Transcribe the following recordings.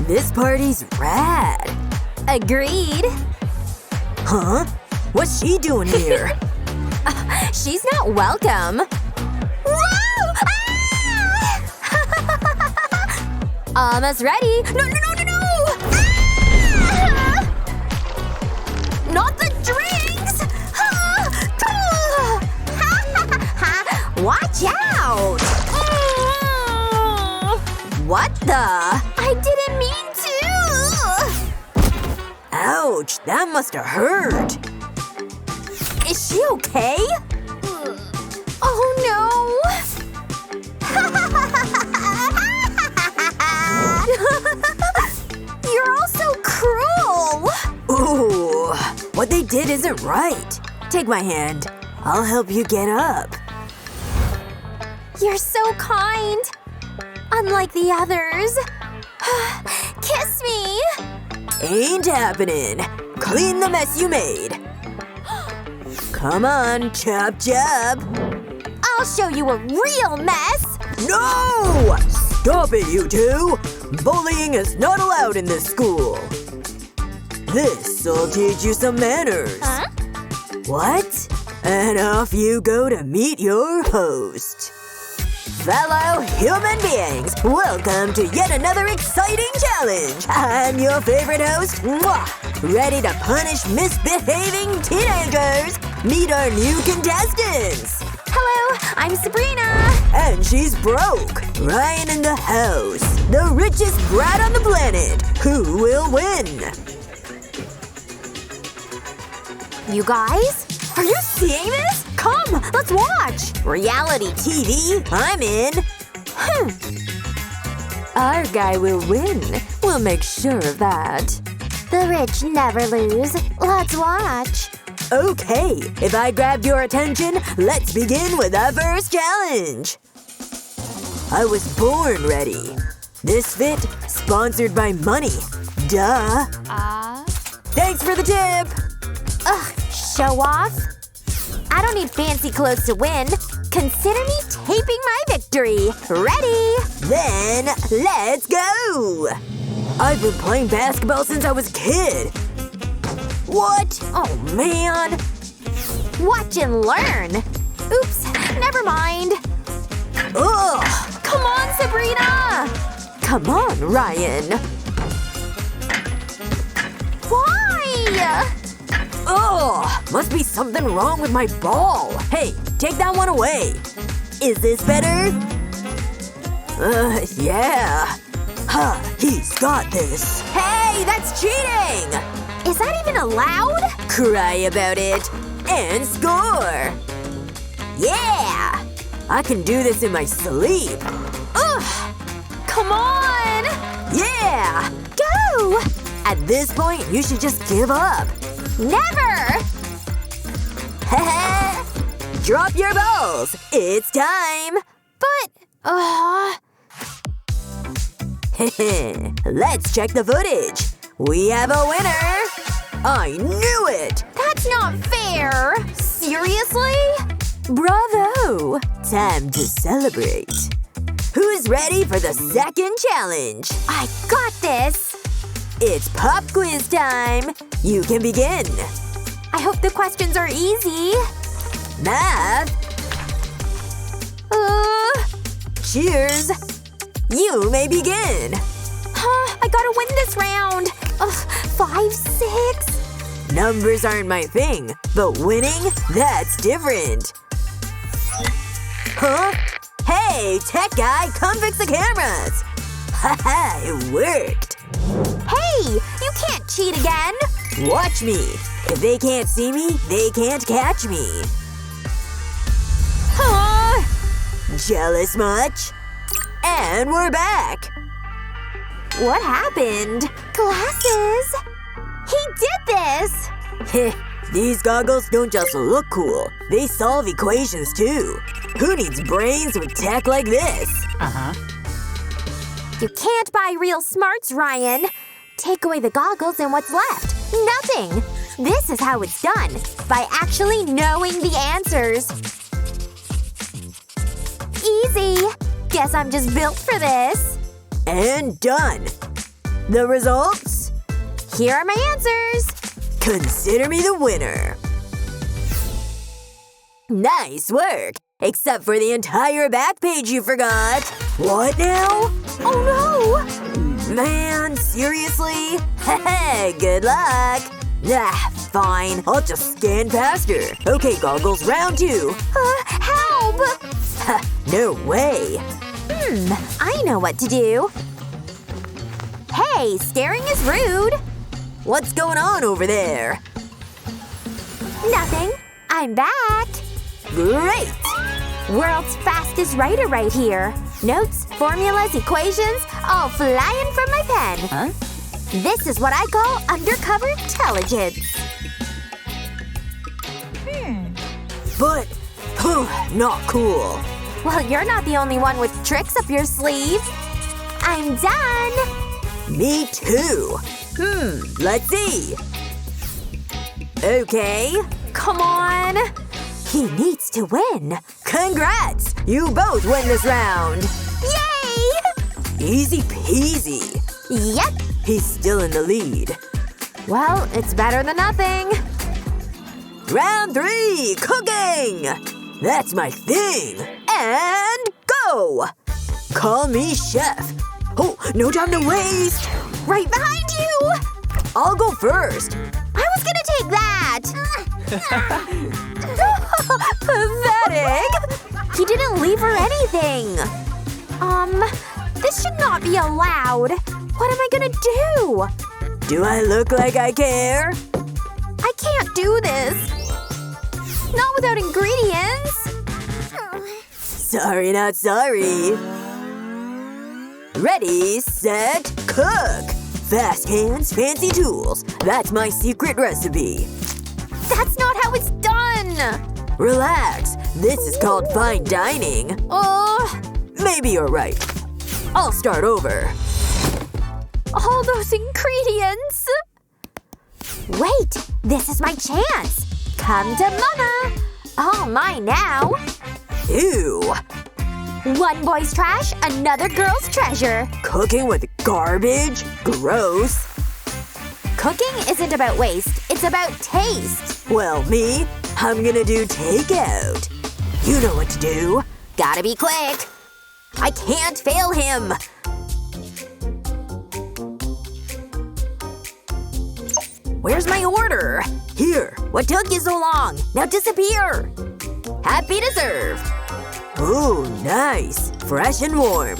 This party's rad. Agreed. Huh? What's she doing here? She's not welcome. Whoa! Ah! Almost ready. No! Ah! Not the drinks! Watch out! What the? I didn't mean to! Ouch, that must have hurt. Is she okay? Oh no! You're all so cruel! Ooh, what they did isn't right. Take my hand. I'll help you get up. You're so kind. Unlike the others. Kiss me! Ain't happening. Clean the mess you made. Come on, chop chop. I'll show you a real mess! No! Stop it, you two! Bullying is not allowed in this school. This'll teach you some manners. Huh? What? And off you go to meet your host. Fellow human beings, welcome to yet another exciting challenge! I'm your favorite host, Mwah! Ready to punish misbehaving teenagers! Meet our new contestants! Hello, I'm Sabrina! And she's broke! Ryan in the house! The richest brat on the planet! Who will win? You guys? Are you seeing this? Come, let's watch! Reality TV, I'm in! Our guy will win. We'll make sure of that. The rich never lose. Let's watch. Okay, if I grabbed your attention, let's begin with our first challenge. I was born ready. This fit, sponsored by money. Duh. Thanks for the tip! Ugh, show off? I don't need fancy clothes to win. Consider me taping my victory. Ready? Then, let's go! I've been playing basketball since I was a kid. What? Oh man. Watch and learn. Oops, never mind. Ugh! Come on, Sabrina! Come on, Ryan. Why? Ugh! Must be something wrong with my ball. Hey, take that one away. Is this better? Yeah. Ha, he's got this. Hey, that's cheating! Is that even allowed? Cry about it. And score! Yeah! I can do this in my sleep. Ugh! Come on! Yeah! Go! At this point, you should just give up. Never! Drop your balls! It's time! But… Let's check the footage. We have a winner! I knew it! That's not fair! Seriously? Bravo! Time to celebrate. Who's ready for the second challenge? I got this! It's pop quiz time! You can begin. I hope the questions are easy. Math. Cheers! You may begin. I gotta win this round. 5, 6… Numbers aren't my thing, but winning? That's different. Huh? Hey, tech guy, come fix the cameras! Haha, it worked. Hey! You can't cheat again! Watch me. If they can't see me, they can't catch me. Jealous much? And we're back! What happened? Glasses! He did this! Heh, these goggles don't just look cool. They solve equations too. Who needs brains with tech like this? You can't buy real smarts, Ryan. Take away the goggles and what's left? Nothing! This is how it's done. By actually knowing the answers. Easy. Guess I'm just built for this. And done. The results? Here are my answers. Consider me the winner. Nice work! Except for the entire back page you forgot. What now? Oh no! Man, seriously? Heh, good luck. Fine. I'll just scan past her. Okay, Goggles, round 2. Help! No way. I know what to do. Hey, staring is rude. What's going on over there? Nothing. I'm back. Great! World's fastest writer right here. Notes, formulas, equations, all flying from my pen. Huh? This is what I call undercover intelligence. But, not cool. Well, you're not the only one with tricks up your sleeve. I'm done. Me too. Let's see. Okay. Come on. He needs to win. Congrats! You both win this round. Yay! Easy peasy. Yep. He's still in the lead. Well, it's better than nothing. Round 3! Cooking! That's my thing. And go! Call me chef. Oh, no time to waste. Right behind you! I'll go first. I was gonna take that! Pathetic! He didn't leave her anything. This should not be allowed. What am I gonna do? Do I look like I care? I can't do this. Not without ingredients. Sorry, not sorry. Ready, set, cook! Fast hands, fancy tools. That's my secret recipe. That's not how it's done! Relax. This is called fine dining. Maybe you're right. I'll start over. All those ingredients! Wait! This is my chance! Come to Mama! All mine now! Ew. One boy's trash, another girl's treasure. Cooking with garbage? Gross. Cooking isn't about waste, it's about taste. Well, me? I'm gonna do takeout. You know what to do. Gotta be quick. I can't fail him. Where's my order? Here. What took you so long? Now disappear. Happy to serve. Ooh, nice. Fresh and warm.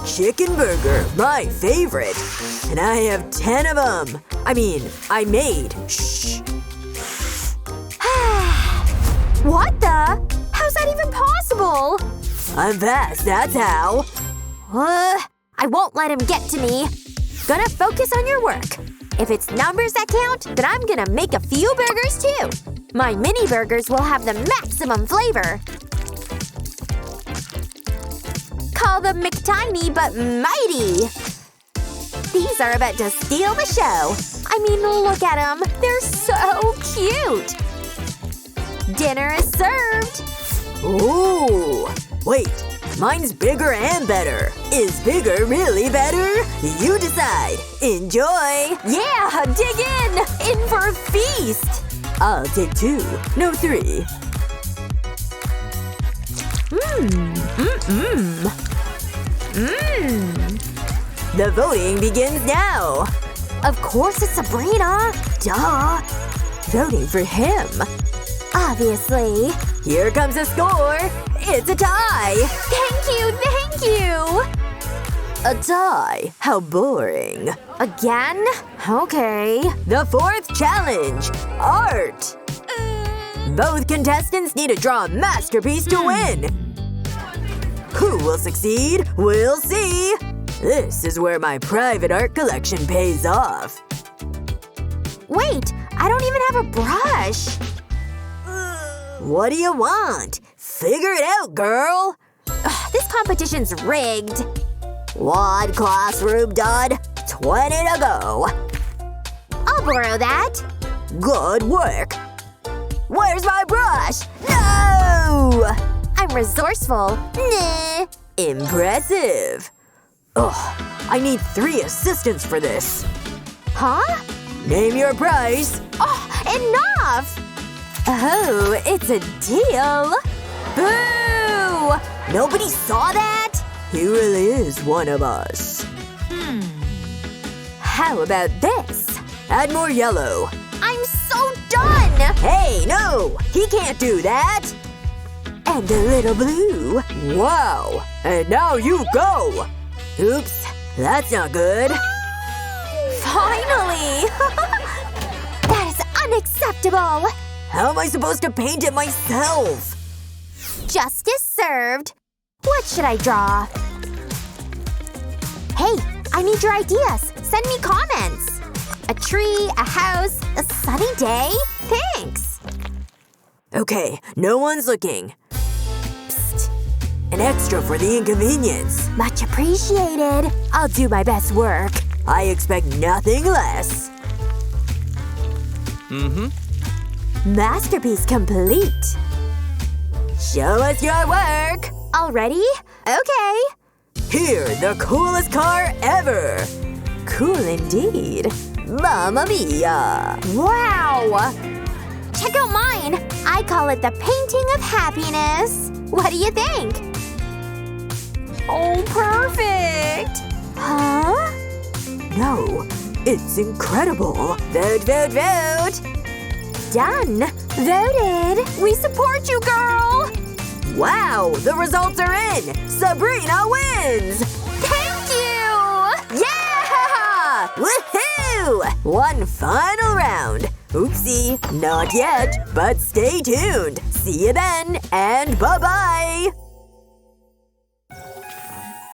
Chicken burger, my favorite. And I have 10 of them. I mean, I made. Shh. What the? How's that even possible? I'm fast, that's how. I won't let him get to me. Gonna focus on your work. If it's numbers that count, then I'm gonna make a few burgers too. My mini burgers will have the maximum flavor. Call them McTiny but mighty. These are about to steal the show. I mean, look at them. They're so cute. Dinner is served. Ooh. Wait. Mine's bigger and better. Is bigger really better? You decide. Enjoy! Yeah, dig in! In for a feast! I'll take 2. No 3. The voting begins now. Of course it's Sabrina. Duh. Voting for him. Obviously. Here comes a score. It's a tie. Thank you, thank you! A tie? How boring. Again? Okay. The 4th challenge. Art. Both contestants need to draw a masterpiece to win. Who will succeed? We'll see. This is where my private art collection pays off. Wait, I don't even have a brush. What do you want? Figure it out, girl. This competition's rigged. What classroom done? 20 to go. I'll borrow that. Good work. Where's my brush? No! I'm resourceful. Nah. Impressive. Ugh, I need 3 assistants for this. Huh? Name your price. Oh, enough! Oh, it's a deal. Boo! Nobody saw that? He really is one of us. How about this? Add more yellow. I'm so done! Hey, no! He can't do that! And a little blue. Wow! And now you go! Oops, that's not good. Finally! That is unacceptable! How am I supposed to paint it myself? Justice served. What should I draw? Hey, I need your ideas. Send me comments. A tree, a house, a sunny day? Thanks. Okay, no one's looking. Psst. An extra for the inconvenience. Much appreciated. I'll do my best work. I expect nothing less. Masterpiece complete. Show us your work! Already? Okay. Here, the coolest car ever! Cool indeed. Mamma mia! Wow! Check out mine. I call it the painting of happiness. What do you think? Oh, perfect! Huh? No, it's incredible. Vote, vote, vote! Done. Voted. We support you, girl! Wow, the results are in! Sabrina wins! Thank you! Yeah! Woohoo! One final round. Oopsie, not yet, but stay tuned. See you then, and bye-bye!